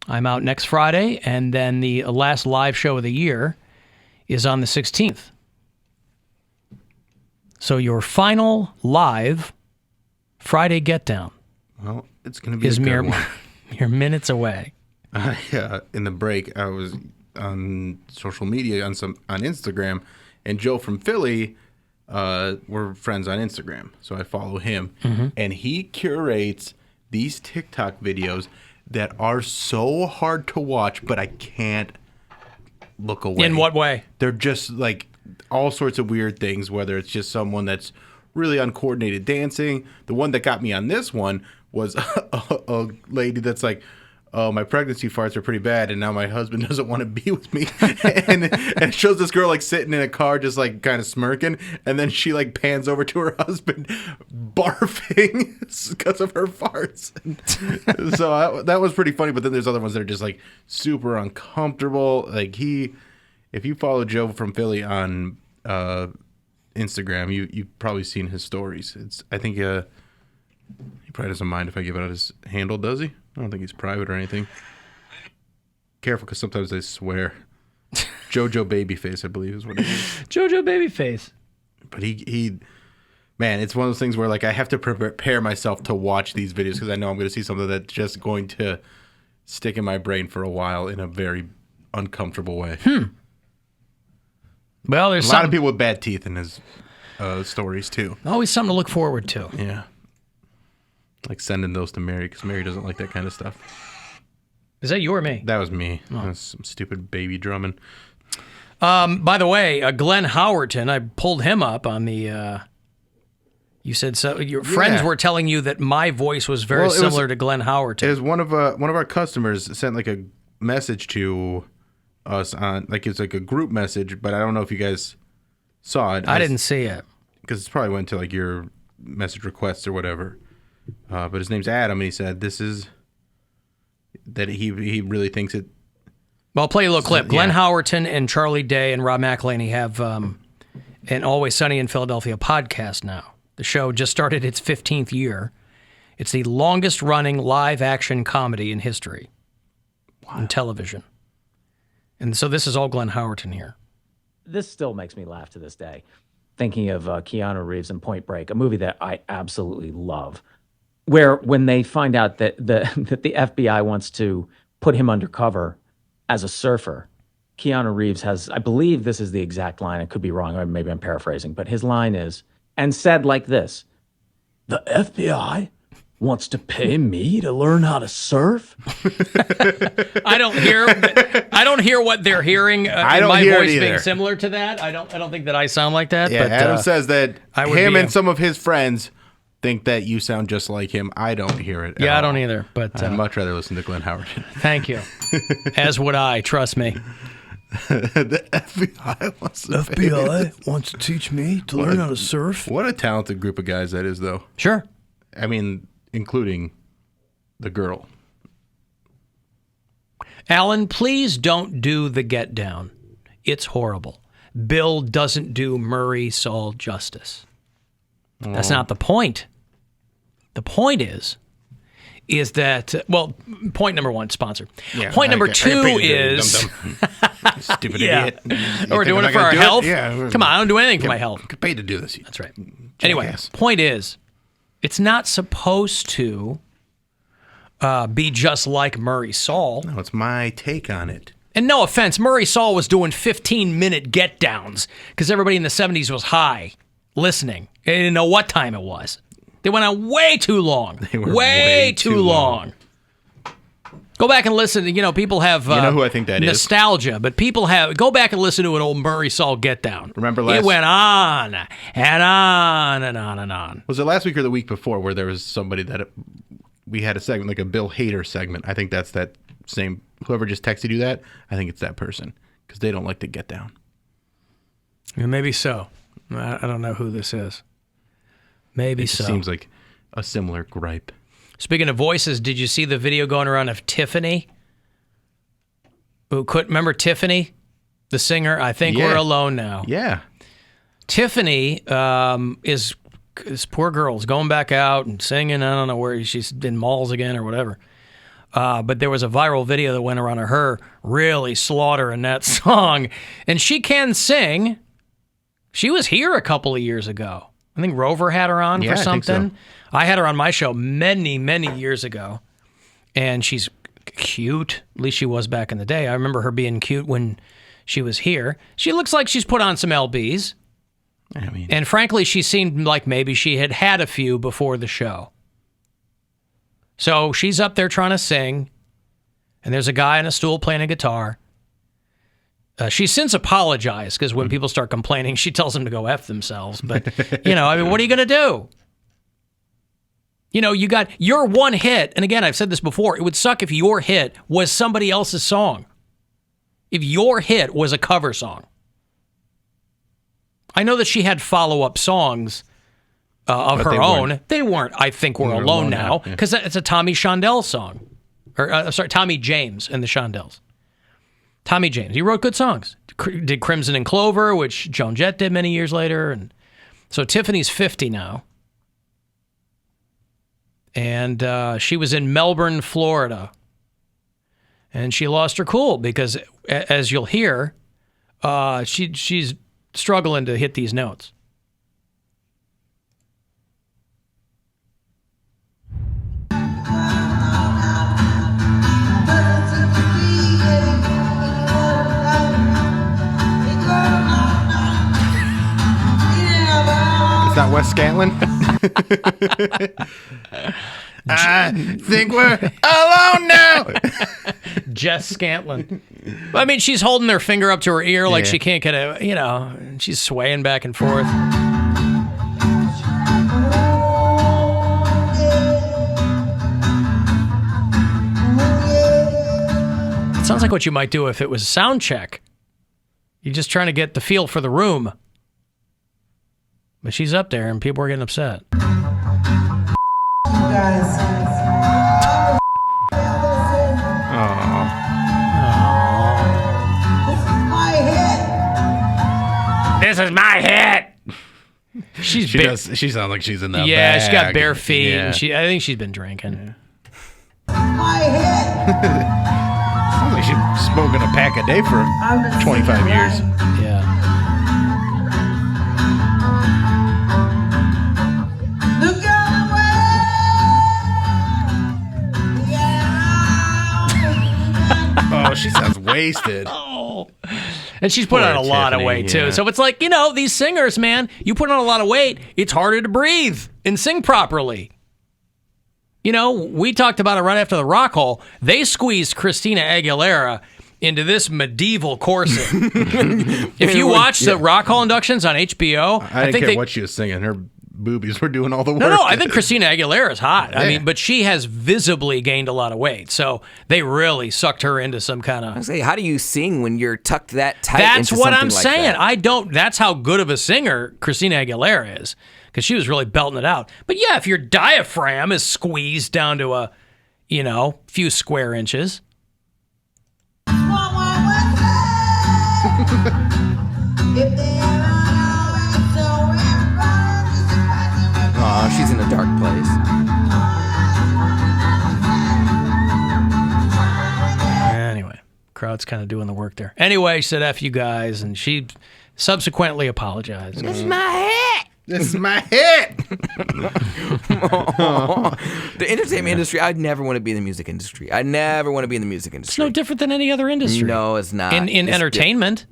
I'm out next Friday, and then the last live show of the year is on the 16th. So your final live Friday Get Down. Well, it's going to be a good one. You're minutes away. In the break, I was on social media on Instagram, and Joe from Philly, we're friends on Instagram, so I follow him, and he curates these TikTok videos that are so hard to watch, but I can't look away. In what way? They're just like all sorts of weird things, whether it's just someone that's really uncoordinated dancing. The one that got me on this one was a lady that's like, oh, my pregnancy farts are pretty bad, and now my husband doesn't want to be with me. and it shows this girl like sitting in a car just like kind of smirking, and then she like pans over to her husband barfing because of her farts. So that was pretty funny, but then there's other ones that are just like super uncomfortable. Like if you follow Joe from Philly on Instagram, you've probably seen his stories. I think he probably doesn't mind if I give out his handle, does he? I don't think he's private or anything. Careful, because sometimes they swear. Jojo Babyface, I believe, is what it is. Jojo Babyface. But man, it's one of those things where like I have to prepare myself to watch these videos because I know I'm going to see something that's just going to stick in my brain for a while in a very uncomfortable way. Well, there's a lot of people with bad teeth in his stories too. Always something to look forward to. Yeah. Like sending those to Mary, because Mary doesn't like that kind of stuff. Is that you or me? That was me. Oh. That was some stupid baby drumming. By the way, Glenn Howerton, I pulled him up on the... you said so. Your friends were telling you that my voice was very similar to Glenn Howerton. It was one of our customers sent like a message to us on, like it's like a group message, but I don't know if you guys saw it. I didn't see it. Because it probably went to like your message requests or whatever. But his name's Adam, and he said this is that he really thinks it. Well, I'll play a little clip. Glenn Howerton and Charlie Day and Rob McElhaney have an Always Sunny in Philadelphia podcast now. The show just started its 15th year. It's the longest running live action comedy in history on television. And so this is all Glenn Howerton here. This still makes me laugh to this day. Thinking of Keanu Reeves in Point Break, a movie that I absolutely love. Where when they find out that the FBI wants to put him undercover as a surfer, Keanu Reeves has, I believe this is the exact line, I could be wrong, or maybe I'm paraphrasing, but his line is, and said like this, "The FBI wants to pay me to learn how to surf?" I don't hear what they're hearing. I don't my hear voice it either. Being similar to that. I don't think that I sound like that. Yeah, but, Adam says that him and some of his friends think that you sound just like him. I don't hear it. Yeah, I don't either. But I'd much rather listen to Glenn Howerton. Thank you. As would I. Trust me. The FBI wants to teach me to learn how to surf. What a talented group of guys that is, though. Sure. I mean, including the girl. Alan, please don't do the Get Down. It's horrible. Bill doesn't do Murray Saul justice. That's not the point. The point is that, well, point number one, sponsor. Yeah, point number two is... Stupid idiot. We're doing it for our health? Yeah. Come on, I don't do anything for my health. Get paid to do this. That's right. Anyway, point is, it's not supposed to be just like Murray Saul. No, it's my take on it. And no offense, Murray Saul was doing 15-minute get-downs because everybody in the 70s was high, listening. They didn't know what time it was. They went on way too long. They were way too long. Go back and listen. People have you know who I think that nostalgia, but people have... Go back and listen to an old Murray Saul get-down. Remember last... It went on and on and on and on. Was it last week or the week before where there was somebody that... We had a segment, like a Bill Hader segment. I think that's that same... Whoever just texted you that, I think it's that person. Because they don't like to get down. Yeah, maybe so. I don't know who this is. Maybe so. It seems like a similar gripe. Speaking of voices, did you see the video going around of Tiffany? Remember Tiffany, the singer? I think we're alone now. Yeah. Tiffany is this poor girl is going back out and singing. I don't know where she's in malls again or whatever. but there was a viral video that went around of her really slaughtering that song. And she can sing. She was here a couple of years ago. I think Rover had her on for something. I think so. I had her on my show many, many years ago. And she's cute. At least she was back in the day. I remember her being cute when she was here. She looks like she's put on some LBs. I mean, And frankly, she seemed like maybe she had had a few before the show. So she's up there trying to sing, and there's a guy on a stool playing a guitar. She's since apologized, because when people start complaining, she tells them to go F themselves. But, I mean, what are you going to do? You got your one hit, and again, I've said this before, it would suck if your hit was somebody else's song. If your hit was a cover song. I know that she had follow-up songs of her own. They weren't, I Think We're Alone Now, because it's a Tommy Shondell song. Or, Tommy James and the Shondells. Tommy James. He wrote good songs. Did Crimson and Clover, which Joan Jett did many years later. And so Tiffany's 50 now. And she was in Melbourne, Florida. And she lost her cool because, as you'll hear, she's struggling to hit these notes. Is that Wes Scantlin? I think we're alone now. Jess Scantlin. I mean, she's holding her finger up to her ear like she can't get she's swaying back and forth. It sounds like what you might do if it was a sound check. You're just trying to get the feel for the room. But she's up there and people are getting upset. This is my hit. She sounds like she's in that. Yeah, bag. she's got bare feet. Yeah. And I think she's been drinking. Sounds like she's smoking a pack a day for 25 years. Yeah. Oh, she sounds wasted. Oh. And she's put on a lot of weight, too. yeah. So it's like, these singers, man, you put on a lot of weight, it's harder to breathe and sing properly. We talked about it right after the Rock Hall. They squeezed Christina Aguilera into this medieval corset. If you watch the Rock Hall inductions on HBO, I didn't care what she was singing. Her boobies were doing all the work. No, I think Christina Aguilera is hot. Yeah. I mean, but she has visibly gained a lot of weight. So they really sucked her into some kind of... I say, how do you sing when you're tucked that tight? That's into what I'm like saying. That? That's how good of a singer Christina Aguilera is, because she was really belting it out. But yeah, if your diaphragm is squeezed down to a, few square inches. Oh, she's in a dark place. Anyway, crowd's kind of doing the work there. Anyway, she said F you guys, and she subsequently apologized. This is my hit. This is my hit. The entertainment industry, I'd never want to be in the music industry. I never want to be in the music It's industry. no different than any other industry. No, it's not. In It's entertainment.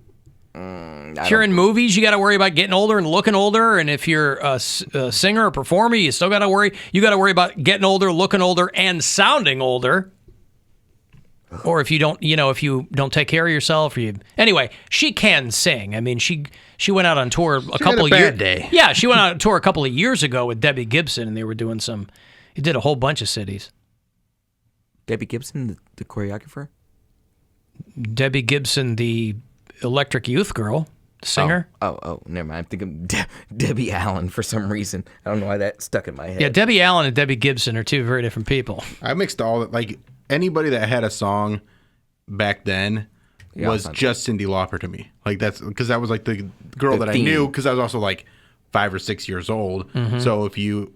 If you're in movies, you got to worry about getting older and looking older. And if you're a singer or performer, you still got to worry. You got to worry about getting older, looking older, and sounding older. Or if you don't, if you don't take care of yourself, anyway, she can sing. I mean, she went out on tour a couple of years. Day. Yeah, she went out on tour a couple of years ago with Debbie Gibson, and they were doing It did a whole bunch of cities. Debbie Gibson, the choreographer. Debbie Gibson, the Electric Youth Girl, singer. Oh, never mind. I'm thinking Debbie Allen for some reason. I don't know why that stuck in my head. Yeah, Debbie Allen and Debbie Gibson are two very different people. I mixed anybody that had a song back then was just Cyndi Lauper to me. That's because that was the girl that I knew, because I was also 5 or 6 years old. Mm-hmm. So if you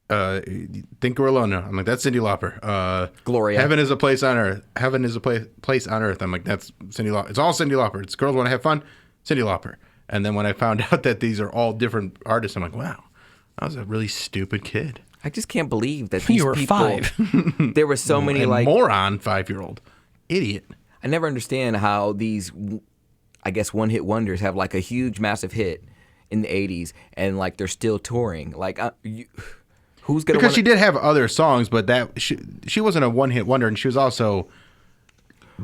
think we're alone now. I'm like, that's Cyndi Lauper. Gloria. Heaven is a place on earth. Heaven is a place on earth. I'm like, that's Cyndi Lauper. It's all Cyndi Lauper. It's girls want to have fun. Cyndi Lauper. And then when I found out that these are all different artists, I'm like, wow, I was a really stupid kid. I just can't believe that these You were people, 5. There were so many like moron 5-year-old idiot. I never understand how these, I guess, one-hit wonders have like a huge, massive hit in the '80s, and like they're still touring. Like, who's gonna? Because she did have other songs, but that she wasn't a one-hit wonder, and she was also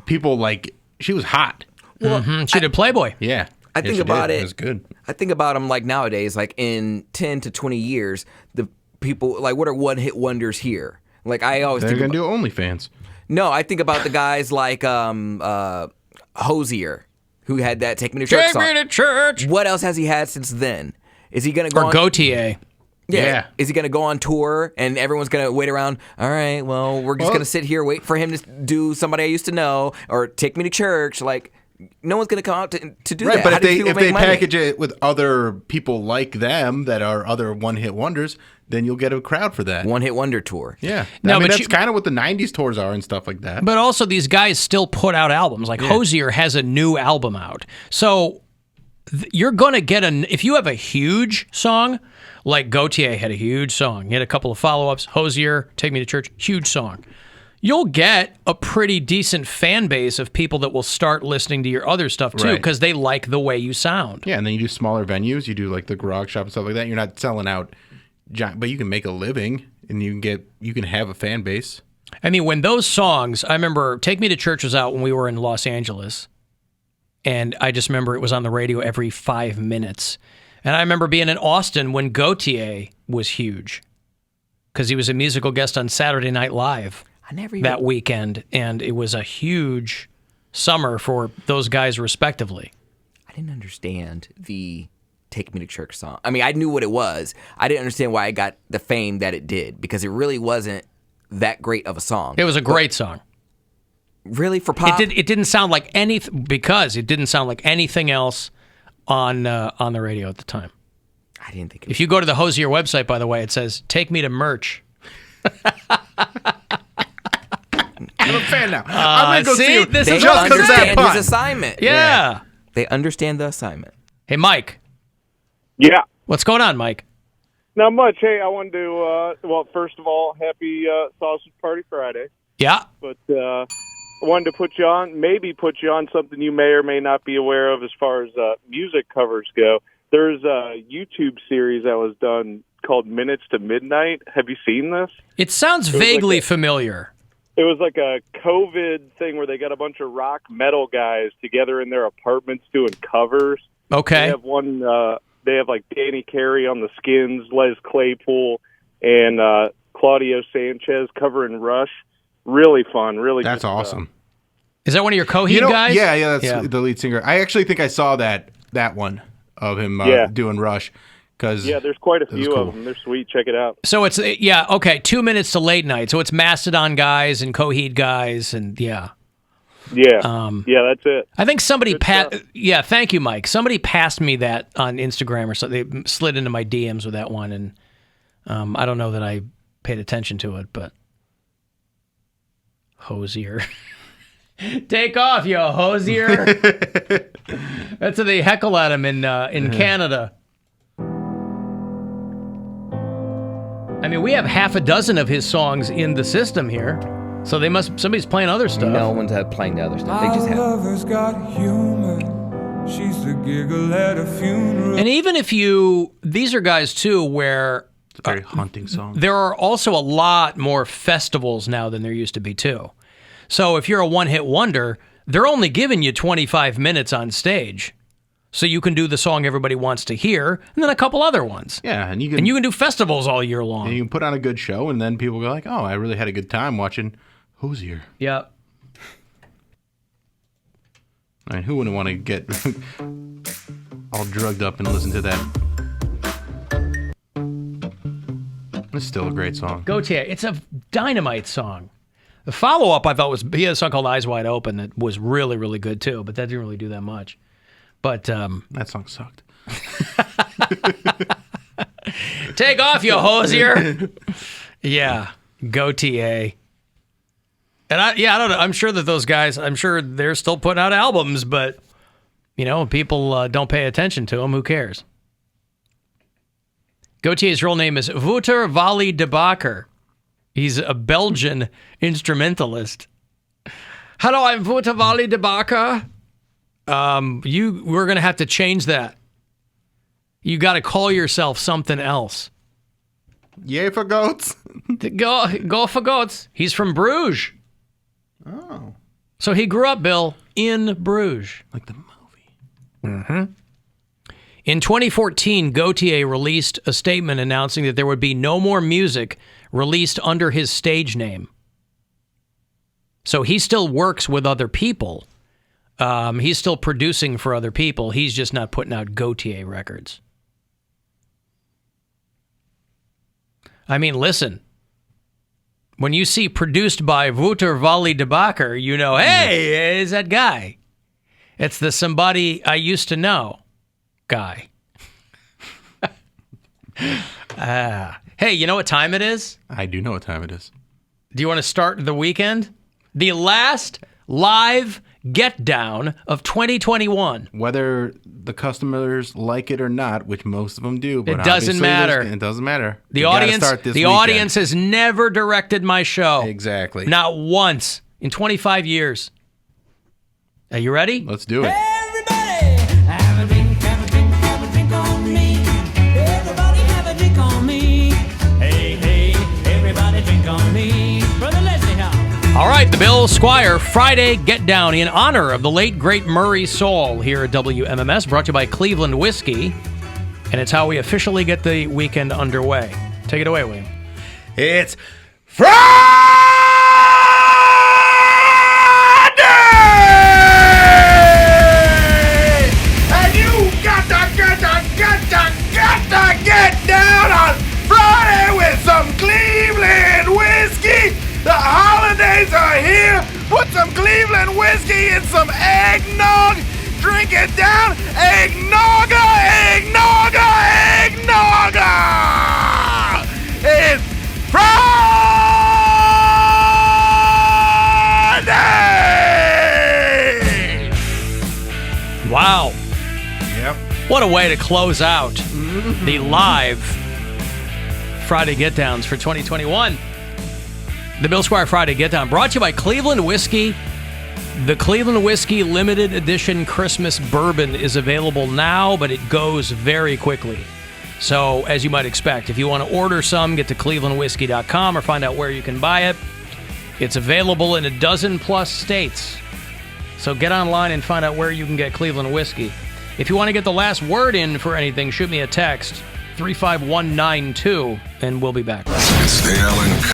people like she was hot. Well, she did Playboy. Yeah, I think about it. It was good. I think about them like nowadays, like in 10 to 20 years, the people like what are one-hit wonders here? Like I always They're think gonna do OnlyFans. No, I think about the guys like Hosier, who had that "Take Me to Church" Take song. me to church. What else has he had since then? Is he gonna go Or on? Gautier. Yeah. Is he gonna go on tour and everyone's gonna wait around? All right, well, we're just gonna sit here wait for him to do "Somebody I Used to Know" or "Take Me to Church." Like, no one's gonna come out to do Right, that. but How do these if people they make money? package it with other people like them that are other one-hit wonders, then you'll get a crowd for that. One-hit wonder tour. Yeah, No, I mean but that's kind of what the '90s tours are and stuff like that. But also, these guys still put out albums. Like Hosier has a new album out. So you're going to get if you have a huge song, like Gautier had a huge song. He had a couple of follow-ups. Hosier, Take Me to Church, huge song. You'll get a pretty decent fan base of people that will start listening to your other stuff too, Right. because they like the way you sound. Yeah, and then you do smaller venues. You do like the garage shop and stuff like that. You're not selling out, but you can make a living and you can have a fan base. I mean, when those songs, I remember Take Me to Church was out when we were in Los Angeles. And I just remember it was on the radio every 5 minutes. And I remember being in Austin when Gautier was huge because he was a musical guest on Saturday Night Live that weekend. And it was a huge summer for those guys respectively. I didn't understand the "Take Me to Church" song. I mean, I knew what it was. I didn't understand why it got the fame that it did because it really wasn't that great of a song. It was a great song. Really, for pop? It didn't sound like because it didn't sound like anything else on the radio at the time. I didn't think it If you go to the Hosier website, by the way, it says, "Take me to merch." I'm a fan now. I'm gonna go see him this they is just 'cause of that understand pun. his assignment. Yeah. They understand the assignment. Hey, Mike. Yeah, What's going on, Mike? not much. Hey, I wanted to, well, first of all, happy Sausage Party Friday. Yeah. But I wanted to put you on something you may or may not be aware of as far as music covers go. There's a YouTube series that was done called Minutes to Midnight. Have you seen this? It sounds was like vaguely a- familiar. It was like a COVID thing where they got a bunch of rock metal guys together in their apartments doing covers. They Okay. have one. They have like Danny Carey on the Skins, Les Claypool, and Claudio Sanchez covering Rush. Really fun. Really. That's good stuff. awesome. Is that one of your Coheed guys? Yeah, that's the lead singer. I actually think I saw that one of him doing Rush. Yeah, there's quite a few cool. of them. They're sweet. Check it out. So it's, 2 minutes to late night. So it's Mastodon guys and Coheed guys and Yeah. Yeah, that's it. I think somebody stuff. thank you, Mike. Somebsomebody passed me that on Instagram or something. They slid into my DMs with that one, and I don't know that I paid attention to it, but Hosier. Take off, you Hosier. That's what they heckle at him in Canada. I mean, we have half a dozen of his songs in the system here, so somebody's playing other stuff. No one's playing the other stuff. They just My have. lover's got humor. She's the giggle at a funeral. And even if these are guys too, where It's a very haunting song. there are also a lot more festivals now than there used to be too. So if you're a one-hit wonder, they're only giving you 25 minutes on stage. So you can do the song everybody wants to hear, and then a couple other ones. Yeah, and you And you can do festivals all year long. can put on a good show, and then people go like, "Oh, I really had a good time watching Hosier." Yeah. I mean, who wouldn't want to get all drugged up and listen to that? It's still a great song. Gautier, it's a dynamite song. The follow-up I thought he had a song called Eyes Wide Open that was really, really good too, but that didn't really do that much. But That song sucked. Take off, you hosier. Yeah, go TA. And I don't know. I'm sure that those guys, I'm sure they're still putting out albums, but, people don't pay attention to them. Who cares? Gautier's real name is Wouter Vali de Bakker. He's a Belgian instrumentalist. Hello, I'm Wouter Vali de Bakker. We're going to have to change that. You got to call yourself something else. Yay for goats. Go for goats. He's from Bruges. Oh. So he grew up, Bill, in Bruges. Like the movie. Mm-hmm. In 2014, Gautier released a statement announcing that there would be no more music released under his stage name. So he still works with other people. He's still producing for other people. He's just not putting out Gautier records. I mean, listen. When you see produced by Wouter Vali de Bakker, you know, hey, is that guy. It's the somebody I used to know guy. Hey, you know what time it is? I do know what time it is. Do you want to start the weekend? The last live get down of 2021. Whether the customers like it or not, which most of them do, but it doesn't matter. It doesn't matter. The audience has never directed my show. Exactly. Not once in 25 years. Are you ready? Let's do it. Everybody have a drink, have a drink, have a drink on me. Everybody have a drink on me. Hey, hey, everybody drink on me. Brother Leslie, how? All right, the Bill Squire Friday Get Down in honor of the late, great Murray Saul here at WMMS, brought to you by Cleveland Whiskey. And it's how we officially get the weekend underway. Take it away, William. It's Friday! And you got to get down on Friday with some Cleveland whiskey. The holidays are here. Put some Cleveland whiskey in some eggnog. Drink it down. Eggnogga, eggnogga, eggnogga. It's Friday. Wow. Yep. What a way to close out the live Friday Get Downs for 2021. The Bill Squire Friday Get Down brought to you by Cleveland Whiskey. The Cleveland Whiskey Limited Edition Christmas Bourbon is available now, but it goes very quickly. So, as you might expect, if you want to order some, get to clevelandwhiskey.com or find out where you can buy it. It's available in 12+ states. So get online and find out where you can get Cleveland Whiskey. If you want to get the last word in for anything, shoot me a text, 35192, and we'll be back. It's the Alan